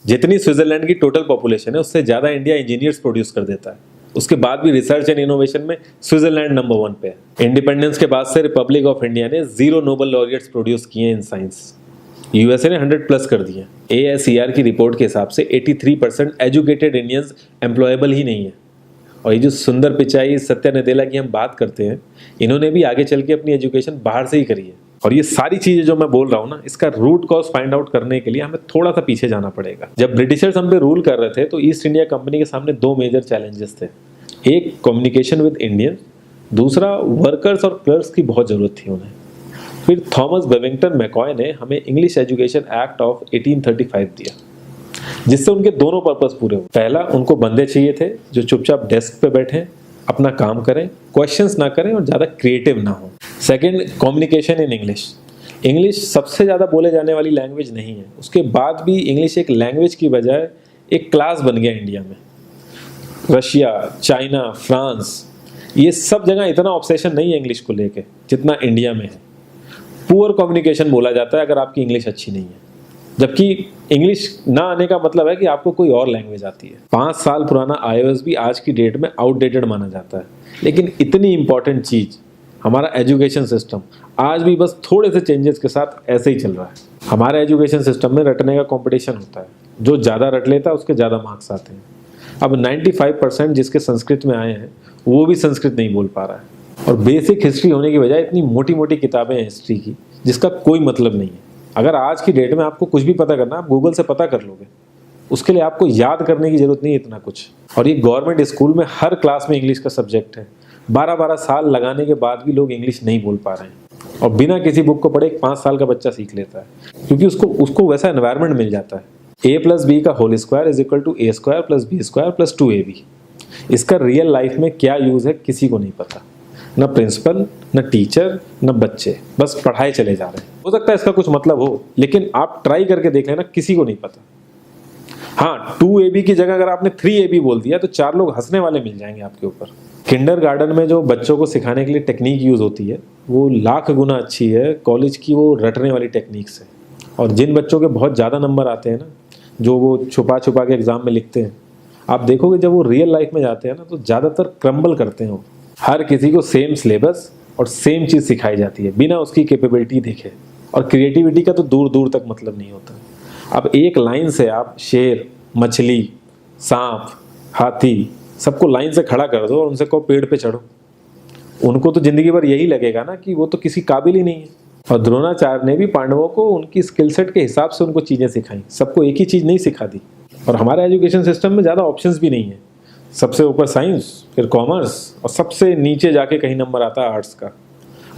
जितनी स्विट्जरलैंड की total population है उससे ज़्यादा इंडिया इंजीनियर्स प्रोड्यूस कर देता है। उसके बाद भी रिसर्च एंड इनोवेशन में स्विट्जरलैंड नंबर 1 पे है। इंडिपेंडेंस के बाद से रिपब्लिक ऑफ इंडिया ने 0 नोबेल लॉरियट्स प्रोड्यूस किए इन साइंस। यूएसए ने 100+ कर दिए। ASER की रिपोर्ट के हिसाब से 83% एजुकेटेड इंडियंस एम्प्लॉयबल ही नहीं है। और ये जो सुंदर पिचाई, सत्या नदेला की हम बात करते हैं, इन्होंने भी आगे चल के अपनी एजुकेशन बाहर से ही करी है। और ये सारी चीजें जो मैं बोल रहा हूँ ना, इसका रूट कॉज फाइंड आउट करने के लिए हमें थोड़ा सा पीछे जाना पड़ेगा। जब ब्रिटिशर्स हम पे रूल कर रहे थे तो ईस्ट इंडिया कंपनी के सामने 2 मेजर चैलेंजेस थे। एक कम्युनिकेशन विद इंडियन, दूसरा वर्कर्स और क्लर्क्स की बहुत जरूरत थी उन्हें। फिर थॉमस बेविंगटन मैकॉय ने हमें इंग्लिश एजुकेशन एक्ट ऑफ 1835 दिया, जिससे उनके दोनों पर्पस पूरे हुए। पहला, उनको बंदे चाहिए थे जो चुपचाप डेस्क पे बैठे, अपना काम करें, क्वेश्चंस ना करें और ज़्यादा क्रिएटिव ना हो। Second, communication in English. English सबसे ज़्यादा बोले जाने वाली लैंग्वेज नहीं है, उसके बाद भी इंग्लिश एक लैंग्वेज की बजाय एक क्लास बन गया इंडिया में। रशिया, चाइना, फ्रांस, ये सब जगह इतना ऑब्सेशन नहीं है इंग्लिश को लेके जितना इंडिया में है। पुअर कम्युनिकेशन बोला जाता है अगर आपकी इंग्लिश अच्छी नहीं है, जबकि इंग्लिश ना आने का मतलब है कि आपको कोई और लैंग्वेज आती है। 5 साल पुराना iOS भी आज की डेट में आउटडेटेड माना जाता है। लेकिन इतनी इंपॉर्टेंट चीज़ हमारा एजुकेशन सिस्टम आज भी बस थोड़े से चेंजेस के साथ ऐसे ही चल रहा है। हमारे एजुकेशन सिस्टम में रटने का कंपटीशन होता है, जो ज़्यादा रट लेता है उसके ज़्यादा मार्क्स आते हैं। अब 95% जिसके संस्कृत में आए हैं वो भी संस्कृत नहीं बोल पा रहा है। और बेसिक हिस्ट्री होने की बजाय इतनी मोटी मोटी किताबें हैं हिस्ट्री की जिसका कोई मतलब नहीं है। अगर आज की डेट में आपको कुछ भी पता करना, आप गूगल से पता कर लोगे, उसके लिए आपको याद करने की जरूरत नहीं है इतना कुछ। और ये गवर्नमेंट स्कूल में हर क्लास में इंग्लिश का सब्जेक्ट है। 12-12 साल लगाने के बाद भी लोग इंग्लिश नहीं बोल पा रहे हैं। और बिना किसी बुक को पढ़े 5 साल का बच्चा सीख लेता है, क्योंकि उसको वैसा एनवायरनमेंट मिल जाता है। A+B का whole square is equal to A² + B² + 2AB। इसका रियल लाइफ में क्या यूज है किसी को नहीं पता, न प्रिंसिपल, न टीचर, न बच्चे, बस पढ़ाए चले जा रहे हैं। हो सकता है इसका कुछ मतलब हो, लेकिन आप ट्राई करके देख लेना, किसी को नहीं पता। हाँ, 2AB की जगह अगर आपने 3AB बोल दिया तो 4 लोग हंसने वाले मिल जाएंगे आपके ऊपर। किंडरगार्टन में जो बच्चों को सिखाने के लिए टेक्निक यूज होती है वो लाख गुना अच्छी है कॉलेज की वो रटने वाली टेक्निक से। और जिन बच्चों के बहुत ज़्यादा नंबर आते हैं ना, जो वो छुपा छुपा के एग्जाम में लिखते हैं, आप देखोगे जब वो रियल लाइफ में जाते हैं ना तो ज़्यादातर क्रम्बल करते हैं वो। हर किसी को सेम सिलेबस और सेम चीज़ सिखाई जाती है बिना उसकी कैपेबिलिटी देखे। और क्रिएटिविटी का तो दूर दूर तक मतलब नहीं होता। अब एक लाइन से आप शेर, मछली, सांप, हाथी सबको लाइन से खड़ा कर दो और उनसे कहो पेड़ पे चढ़ो, उनको तो जिंदगी भर यही लगेगा ना कि वो तो किसी काबिल ही नहीं है। और द्रोणाचार्य ने भी पांडवों को उनकी स्किल सेट के हिसाब से उनको चीज़ें सिखाई, सबको एक ही चीज़ नहीं सिखा दी। और हमारे एजुकेशन सिस्टम में ज़्यादा ऑप्शंस भी नहीं है। सबसे ऊपर साइंस, फिर कॉमर्स, और सबसे नीचे जाके कहीं नंबर आता है आर्ट्स का।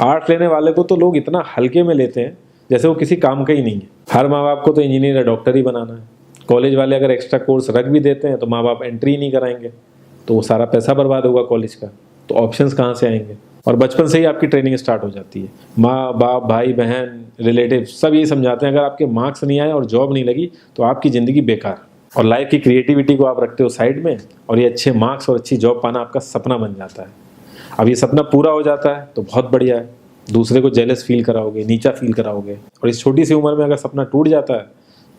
आर्ट्स लेने वाले को तो लोग इतना हल्के में लेते हैं जैसे वो किसी काम का ही नहीं है। हर माँ बाप को तो इंजीनियर या डॉक्टर ही बनाना है। कॉलेज वाले अगर एक्स्ट्रा कोर्स रख भी देते हैं तो माँ बाप एंट्री नहीं कराएंगे, तो वो सारा पैसा बर्बाद होगा कॉलेज का। तो ऑप्शंस कहाँ से आएंगे? और बचपन से ही आपकी ट्रेनिंग स्टार्ट हो जाती है। माँ बाप, भाई बहन, रिलेटिव सब यही समझाते हैं अगर आपके मार्क्स नहीं आए और जॉब नहीं लगी तो आपकी ज़िंदगी बेकार। और लाइफ की क्रिएटिविटी को आप रखते हो साइड में, और ये अच्छे मार्क्स और अच्छी जॉब पाना आपका सपना बन जाता है। अब ये सपना पूरा हो जाता है तो बहुत बढ़िया है, दूसरे को जेलस फील कराओगे, नीचा फील कराओगे। और इस छोटी सी उम्र में अगर सपना टूट जाता है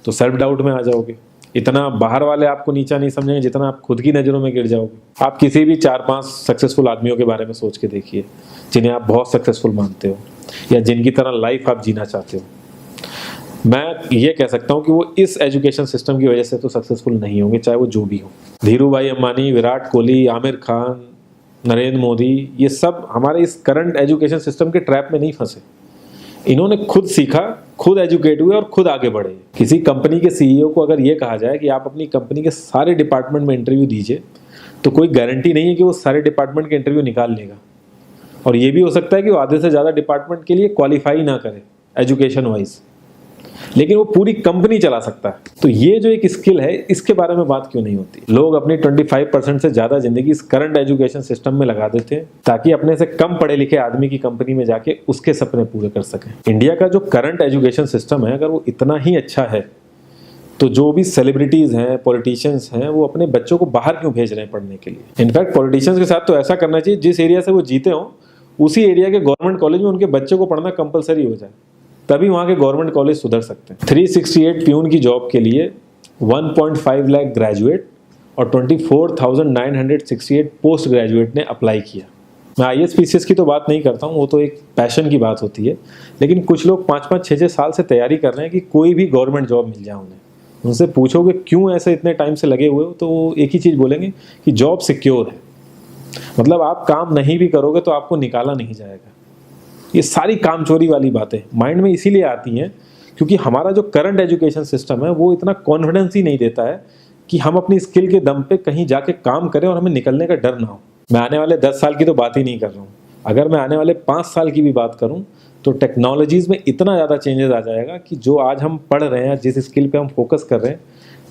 तो सेल्फ डाउट में आ जाओगे। इतना बाहर वाले आपको नीचा नहीं समझेंगे जितना आप खुद की नज़रों में गिर जाओगे। आप किसी भी 4-5 सक्सेसफुल आदमियों के बारे में सोच के देखिए जिन्हें आप बहुत सक्सेसफुल मानते हो या जिनकी तरह लाइफ आप जीना चाहते हो। मैं ये कह सकता हूँ कि वो इस एजुकेशन सिस्टम की वजह से तो सक्सेसफुल नहीं होंगे, चाहे वो जो भी हो। धीरू भाई अंबानी, विराट कोहली, आमिर खान, नरेंद्र मोदी, ये सब हमारे इस करंट एजुकेशन सिस्टम के ट्रैप में नहीं फंसे। इन्होंने खुद सीखा, खुद एजुकेट हुए और खुद आगे बढ़े। किसी कंपनी के सीईओ को अगर ये कहा जाए कि आप अपनी कंपनी के सारे डिपार्टमेंट में इंटरव्यू दीजिए, तो कोई गारंटी नहीं है कि वो सारे डिपार्टमेंट के इंटरव्यू निकाल लेगा। और ये भी हो सकता है कि वो आधे से ज़्यादा डिपार्टमेंट के लिए क्वालिफाई ना करे एजुकेशन वाइज, लेकिन वो पूरी कंपनी चला सकता है। तो ये जो एक स्किल है, इसके बारे में बात क्यों नहीं होती? लोग अपनी 25% से ज़्यादा जिंदगी इस करंट एजुकेशन सिस्टम में लगा देते हैं ताकि अपने से कम पढ़े लिखे आदमी की कंपनी में जाके उसके सपने पूरे कर सकें। इंडिया का जो करंट एजुकेशन सिस्टम है, अगर वो इतना ही अच्छा है तो जो भी सेलिब्रिटीज़ हैं, पॉलिटिशियंस हैं, वो अपने बच्चों को बाहर क्यों भेज रहे हैं पढ़ने के लिए? इनफैक्ट पॉलिटिशियंस के साथ तो ऐसा करना चाहिए, जिस एरिया से वो जीते हों उसी एरिया के गवर्नमेंट कॉलेज में उनके बच्चे को पढ़ना कंपलसरी हो जाए, तभी वहाँ के गवर्नमेंट कॉलेज सुधर सकते हैं। 368 प्यून की जॉब के लिए 1.5 लाख ग्रेजुएट और 24,968 पोस्ट ग्रेजुएट ने अप्लाई किया। मैं IAS PCS की तो बात नहीं करता हूँ, वो तो एक पैशन की बात होती है, लेकिन कुछ लोग 5-5, 6-6 साल से तैयारी कर रहे हैं कि कोई भी गवर्नमेंट जॉब मिल जाए उन्हें। उनसे पूछोगे क्यों ऐसे इतने टाइम से लगे हुए हो, तो वो एक ही चीज़ बोलेंगे कि जॉब सिक्योर है। मतलब आप काम नहीं भी करोगे तो आपको निकाला नहीं जाएगा। ये सारी कामचोरी वाली बातें माइंड में इसीलिए आती हैं क्योंकि हमारा जो करंट एजुकेशन सिस्टम है वो इतना कॉन्फिडेंस ही नहीं देता है कि हम अपनी स्किल के दम पे कहीं जाके काम करें और हमें निकलने का डर ना हो। मैं आने वाले 10 साल की तो बात ही नहीं कर रहा हूँ, अगर मैं आने वाले 5 साल की भी बात करूँ तो टेक्नोलॉजीज़ में इतना ज़्यादा चेंजेस आ जाएगा कि जो आज हम पढ़ रहे हैं, जिस स्किल पे हम फोकस कर रहे हैं,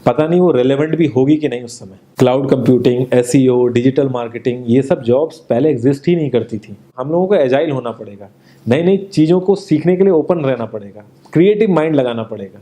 पता नहीं वो रेलेवेंट भी होगी कि नहीं उस समय। Cloud computing, SEO, digital marketing, ये सब जॉब्स पहले एग्जिस्ट ही नहीं करती थी। हम लोगों को एजाइल होना पड़ेगा, नई नई चीज़ों को सीखने के लिए ओपन रहना पड़ेगा, क्रिएटिव माइंड लगाना पड़ेगा।